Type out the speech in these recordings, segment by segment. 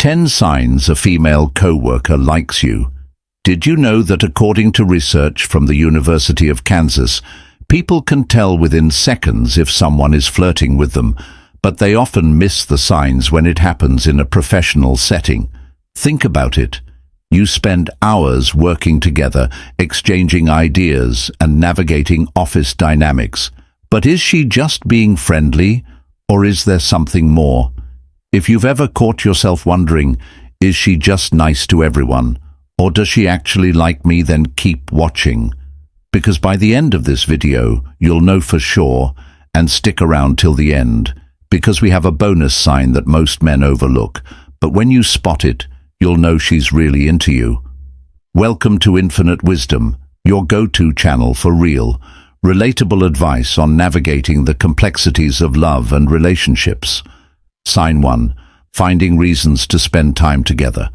10 signs a female coworker likes you. Did you know that according to research from the University of Kansas, people can tell within seconds if someone is flirting with them, but they often miss the signs when it happens in a professional setting. Think about it. You spend hours working together, exchanging ideas and navigating office dynamics. But is she just being friendly, or is there something more? If you've ever caught yourself wondering, is she just nice to everyone, or does she actually like me, then keep watching. Because by the end of this video, you'll know for sure, and stick around till the end, because we have a bonus sign that most men overlook, but when you spot it, you'll know she's really into you. Welcome to Infinite Wisdom, your go-to channel for real, relatable advice on navigating the complexities of love and relationships. Sign 1. Finding reasons to spend time together.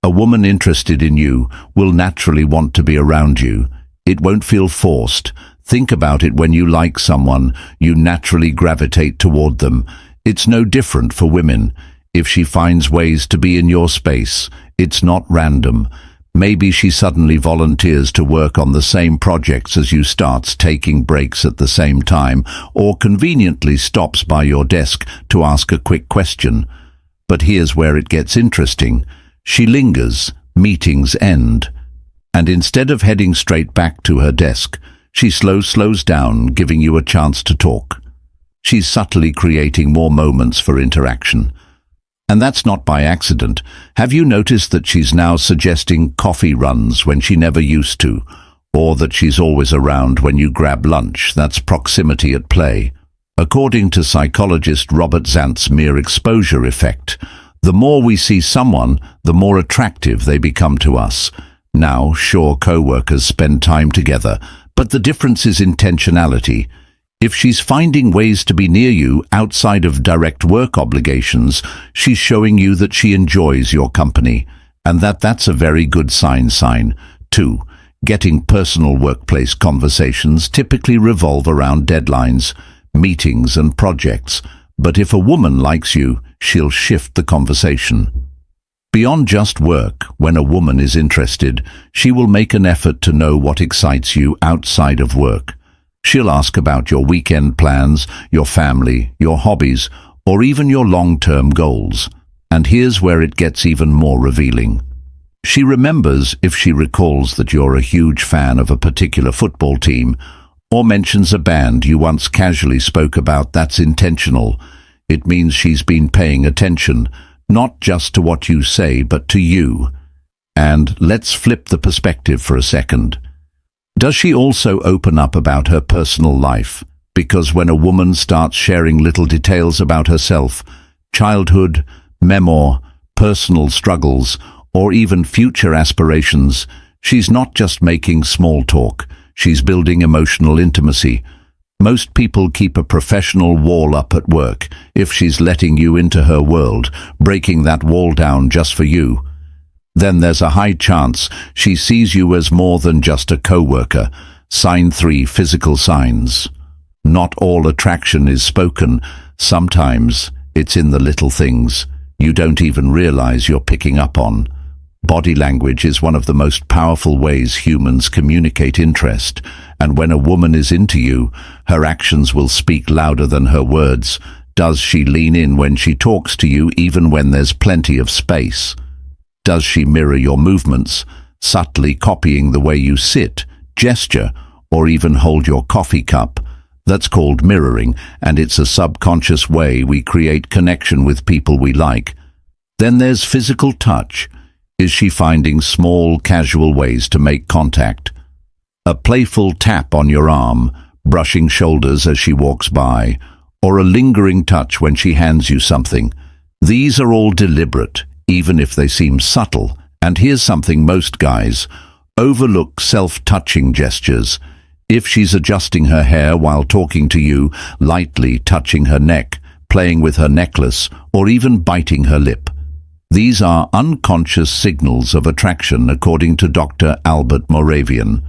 A woman interested in you will naturally want to be around you. It won't feel forced. Think about it. When you like someone, you naturally gravitate toward them. It's no different for women. If she finds ways to be in your space, it's not random. Maybe she suddenly volunteers to work on the same projects as you, starts taking breaks at the same time, or conveniently stops by your desk to ask a quick question. But here's where it gets interesting. She lingers, meetings end, and instead of heading straight back to her desk, she slows down, giving you a chance to talk. She's subtly creating more moments for interaction. And that's not by accident. Have you noticed that she's now suggesting coffee runs when she never used to, or that she's always around when you grab lunch? That's proximity at play. According to psychologist Robert Zant's mere exposure effect, the more we see someone, the more attractive they become to us. Now, sure, coworkers spend time together, but the difference is intentionality. If she's finding ways to be near you outside of direct work obligations, she's showing you that she enjoys your company, and that's a very good sign. 2. Getting personal. Workplace conversations typically revolve around deadlines, meetings and projects, but if a woman likes you, she'll shift the conversation. Beyond just work, when a woman is interested, she will make an effort to know what excites you outside of work. She'll ask about your weekend plans, your family, your hobbies, or even your long-term goals. And here's where it gets even more revealing. She remembers if she recalls that you're a huge fan of a particular football team, or mentions a band you once casually spoke about. That's intentional. It means she's been paying attention, not just to what you say, but to you. And let's flip the perspective for a second. Does she also open up about her personal life? Because when a woman starts sharing little details about herself, childhood, memoir, personal struggles, or even future aspirations, she's not just making small talk, she's building emotional intimacy. Most people keep a professional wall up at work. If she's letting you into her world, breaking that wall down just for you, then there's a high chance she sees you as more than just a coworker. Sign 3. Physical signs. Not all attraction is spoken. Sometimes it's in the little things you don't even realize you're picking up on. Body language is one of the most powerful ways humans communicate interest, and when a woman is into you, her actions will speak louder than her words. Does she lean in when she talks to you, even when there's plenty of space? Does she mirror your movements, subtly copying the way you sit, gesture, or even hold your coffee cup? That's called mirroring, and it's a subconscious way we create connection with people we like. Then there's physical touch. Is she finding small, casual ways to make contact? A playful tap on your arm, brushing shoulders as she walks by, or a lingering touch when she hands you something. These are all deliberate, even if they seem subtle. And here's something most guys overlook: self-touching gestures. If she's adjusting her hair while talking to you, lightly touching her neck, playing with her necklace, or even biting her lip. These are unconscious signals of attraction, according to Dr. Albert Moravian.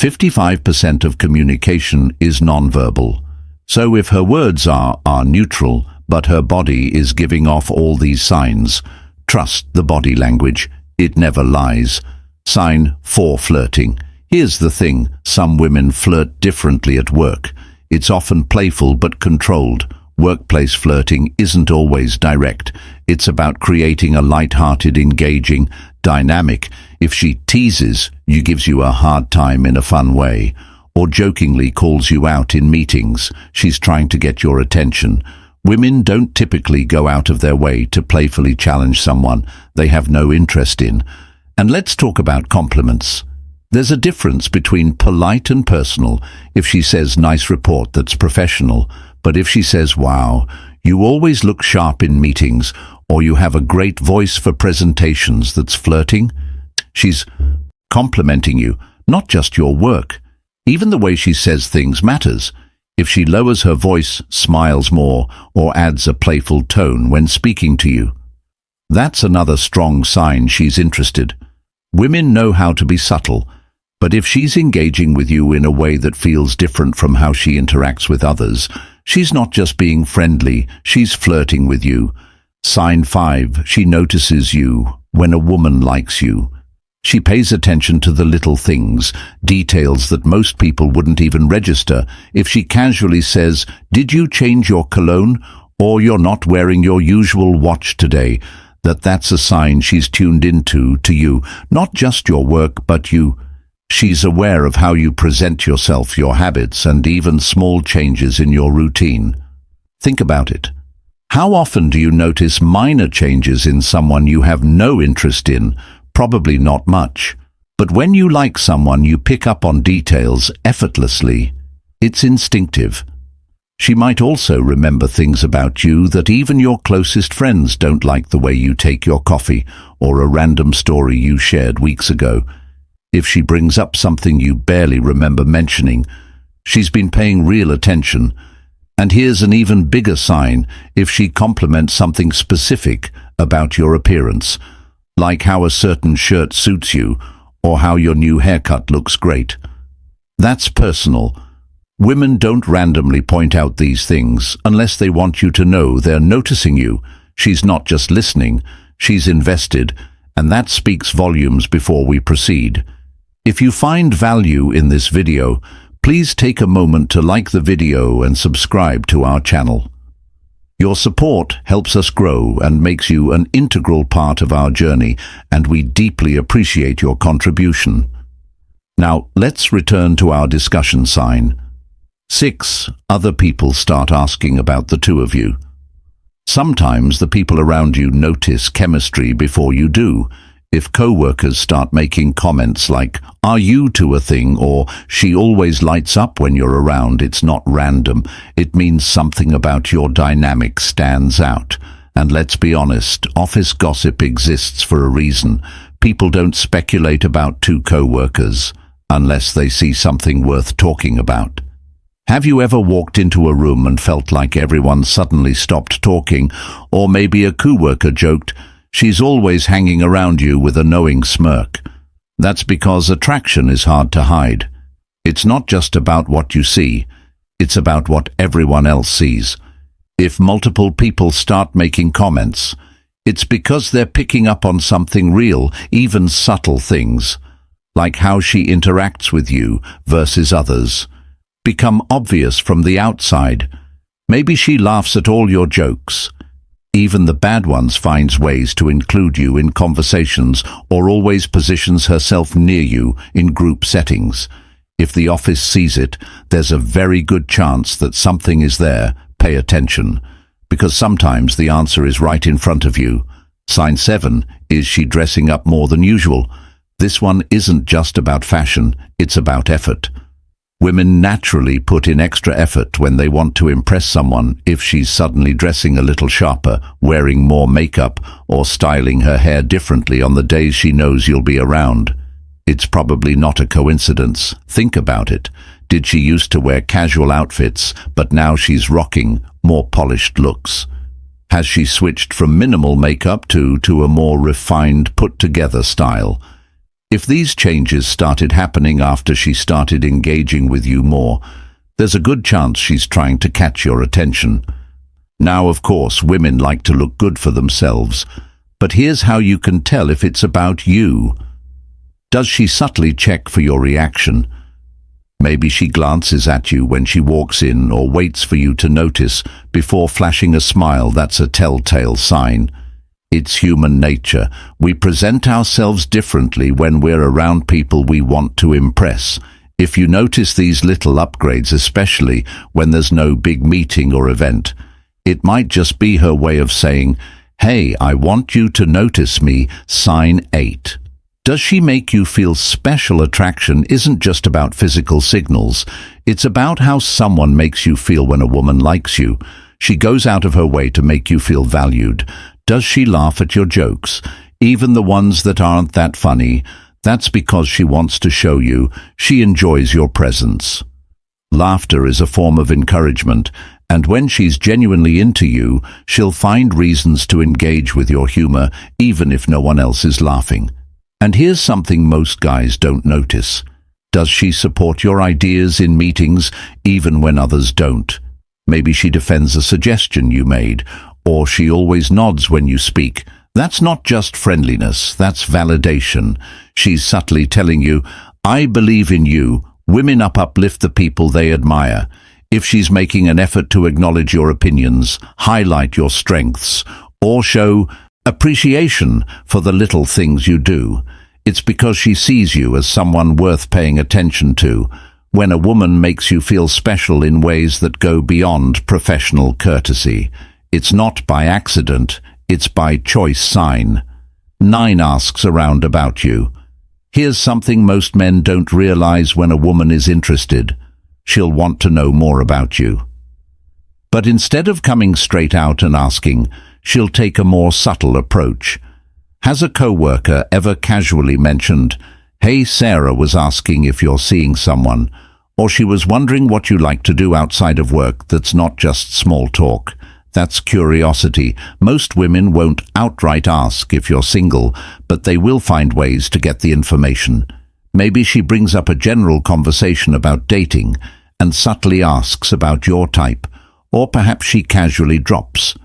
55% of communication is nonverbal. So if her words are neutral, but her body is giving off all these signs, Trust the body language. It never lies. Sign 4. Flirting. Here's the thing, some women flirt differently at work. It's often playful but controlled. Workplace flirting isn't always direct. It's about creating a light-hearted, engaging dynamic. If she teases, you gives you a hard time in a fun way, or jokingly calls you out in meetings, she's trying to get your attention. Women don't typically go out of their way to playfully challenge someone they have no interest in. And let's talk about compliments. There's a difference between polite and personal. If she says nice report, that's professional. But if she says, wow, you always look sharp in meetings, or you have a great voice for presentations, that's flirting. She's complimenting you, not just your work. Even the way she says things matters. If she lowers her voice, smiles more, or adds a playful tone when speaking to you, that's another strong sign she's interested. Women know how to be subtle, but if she's engaging with you in a way that feels different from how she interacts with others, she's not just being friendly, she's flirting with you. Sign 5. She notices you when a woman likes you. She pays attention to the little things, details that most people wouldn't even register. If she casually says, "Did you change your cologne?" or "You're not wearing your usual watch today," that's a sign she's tuned into to you, not just your work, but you. She's aware of how you present yourself, your habits, and even small changes in your routine. Think about it. How often do you notice minor changes in someone you have no interest in? Probably not much. But when you like someone, you pick up on details effortlessly. It's instinctive. She might also remember things about you that even your closest friends don't, like the way you take your coffee or a random story you shared weeks ago. If she brings up something you barely remember mentioning, she's been paying real attention. And here's an even bigger sign: if she compliments something specific about your appearance, like how a certain shirt suits you or how your new haircut looks great. That's personal. Women don't randomly point out these things unless they want you to know they're noticing you. She's not just listening, she's invested, and that speaks volumes. Before we proceed, if you find value in this video, please take a moment to like the video and subscribe to our channel. Your support helps us grow and makes you an integral part of our journey, and we deeply appreciate your contribution. Now, let's return to our discussion. Sign 6. Other people start asking about the two of you. Sometimes the people around you notice chemistry before you do. If coworkers start making comments like, "Are you two a thing?" or "She always lights up when you're around," it's not random. It means something about your dynamic stands out. And let's be honest, office gossip exists for a reason. People don't speculate about two coworkers unless they see something worth talking about. Have you ever walked into a room and felt like everyone suddenly stopped talking, or maybe a coworker joked, "She's always hanging around you," with a knowing smirk? That's because attraction is hard to hide. It's not just about what you see, it's about what everyone else sees. If multiple people start making comments, it's because they're picking up on something real, even subtle things, like how she interacts with you versus others, become obvious from the outside. Maybe she laughs at all your jokes. Even the bad ones, finds ways to include you in conversations, or always positions herself near you in group settings. If the office sees it, there's a very good chance that something is there. Pay attention, because sometimes the answer is right in front of you. Sign 7. Is she dressing up more than usual? This one isn't just about fashion, it's about effort. Women naturally put in extra effort when they want to impress someone. If she's suddenly dressing a little sharper, wearing more makeup, or styling her hair differently on the days she knows you'll be around, it's probably not a coincidence. Think about it. Did she used to wear casual outfits, but now she's rocking more polished looks? Has she switched from minimal makeup to a more refined, put-together style? If these changes started happening after she started engaging with you more, there's a good chance she's trying to catch your attention. Now, of course, women like to look good for themselves, But here's how you can tell if it's about you. Does she subtly check for your reaction? Maybe she glances at you when she walks in or waits for you to notice before flashing a smile. That's a telltale sign. It's human nature. We present ourselves differently when we're around people we want to impress. If you notice these little upgrades, especially when there's no big meeting or event, it might just be her way of saying, "Hey, I want you to notice me." Sign 8. Does she make you feel special? Attraction isn't just about physical signals. It's about how someone makes you feel when a woman likes you. She goes out of her way to make you feel valued. Does she laugh at your jokes, even the ones that aren't that funny? That's because she wants to show you she enjoys your presence. Laughter is a form of encouragement, and when she's genuinely into you, she'll find reasons to engage with your humor, even if no one else is laughing. And here's something most guys don't notice. Does she support your ideas in meetings, even when others don't? Maybe she defends a suggestion you made, or she always nods when you speak. That's not just friendliness, that's validation. She's subtly telling you, "I believe in you." Women uplift the people they admire. If she's making an effort to acknowledge your opinions, highlight your strengths, or show appreciation for the little things you do, it's because she sees you as someone worth paying attention to. When a woman makes you feel special in ways that go beyond professional courtesy, it's not by accident, it's by choice. Sign 9 asks around about you. Here's something most men don't realize: when a woman is interested, she'll want to know more about you. But instead of coming straight out and asking, she'll take a more subtle approach. Has a coworker ever casually mentioned, "Hey, Sarah was asking if you're seeing someone," or "She was wondering what you like to do outside of work"? That's not just small talk. That's curiosity. Most women won't outright ask if you're single, but they will find ways to get the information. Maybe she brings up a general conversation about dating and subtly asks about your type, or perhaps she casually drops,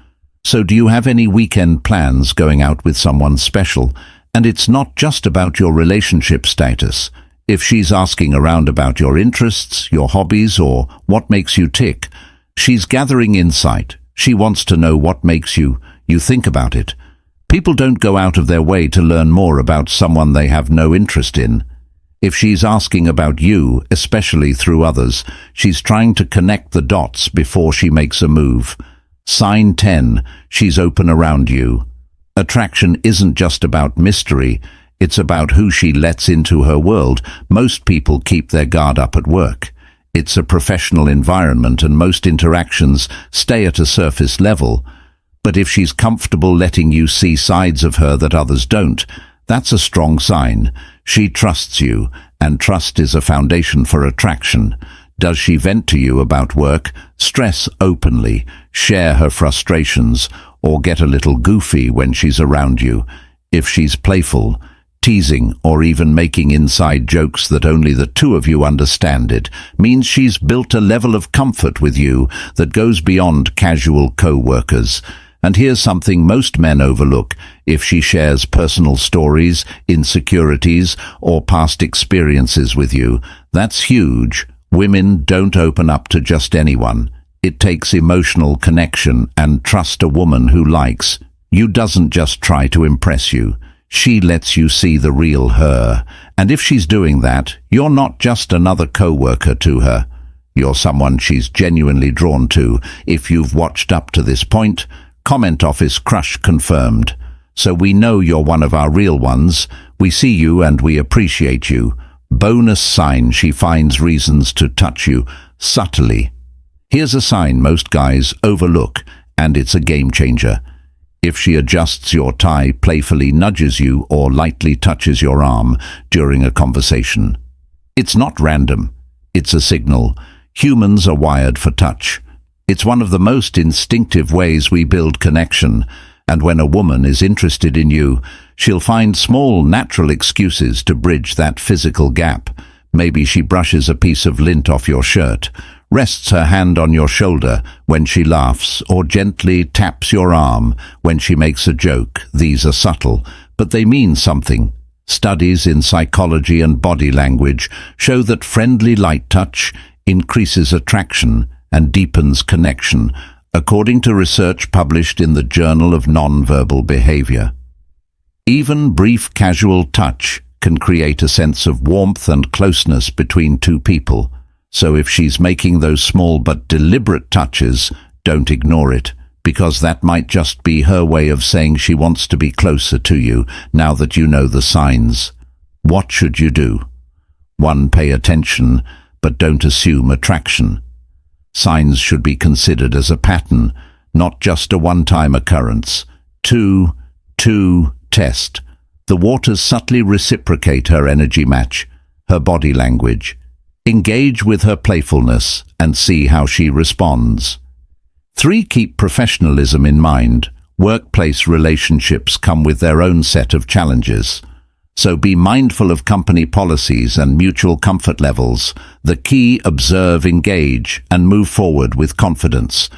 "So do you have any weekend plans?" going out with someone special. And it's not just about your relationship status. If she's asking around about your interests, your hobbies, or what makes you tick, she's gathering insight. She wants to know what makes you think about it. People don't go out of their way to learn more about someone they have no interest in. If she's asking about you, especially through others, she's trying to connect the dots before she makes a move. Sign 10, she's open around you. Attraction isn't just about mystery, it's about who she lets into her world. Most people keep their guard up at work. It's a professional environment and most interactions stay at a surface level. But if she's comfortable letting you see sides of her that others don't, that's a strong sign. She trusts you, and trust is a foundation for attraction. Does she vent to you about work, stress openly, share her frustrations, or get a little goofy when she's around you? If she's playful, teasing, or even making inside jokes that only the two of you understand, it means she's built a level of comfort with you that goes beyond casual co-workers. And here's something most men overlook: if she shares personal stories, insecurities, or past experiences with you, that's huge. Women don't open up to just anyone. It takes emotional connection and trust. A woman who likes you doesn't just try to impress you. She lets you see the real her. And if she's doing that, you're not just another co-worker to her. You're someone she's genuinely drawn to. If you've watched up to this point, comment office crush confirmed. So we know you're one of our real ones. We see you and we appreciate you. Bonus sign: she finds reasons to touch you subtly. Here's a sign most guys overlook, and it's a game changer. If she adjusts your tie, playfully nudges you, or lightly touches your arm during a conversation. It's not random. It's a signal. Humans are wired for touch. It's one of the most instinctive ways we build connection, and when a woman is interested in you, she'll find small, natural excuses to bridge that physical gap. Maybe she brushes a piece of lint off your shirt, rests her hand on your shoulder when she laughs, or gently taps your arm when she makes a joke. These are subtle, but they mean something. Studies in psychology and body language show that friendly light touch increases attraction and deepens connection, according to research published in the Journal of Nonverbal Behavior. Even brief casual touch can create a sense of warmth and closeness between two people. So if she's making those small but deliberate touches, don't ignore it, because that might just be her way of saying she wants to be closer to you now that you know the signs. What should you do? 1. Pay attention, but don't assume attraction. Signs should be considered as a pattern, not just a one-time occurrence. 2. Test. The waters subtly reciprocate her energy match, her body language. Engage with her playfulness and see how she responds. 3. Keep professionalism in mind. Workplace relationships come with their own set of challenges. So be mindful of company policies and mutual comfort levels. The key: observe, engage, and move forward with confidence.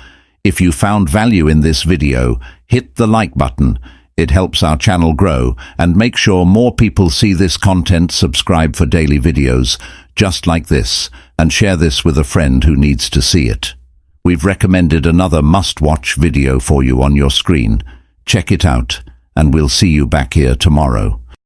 If you found value in this video, hit the like button. It helps our channel grow, and make sure more people see this content. Subscribe for daily videos just like this, and share this with a friend who needs to see it. We've recommended another must-watch video for you on your screen. Check it out, and we'll see you back here tomorrow.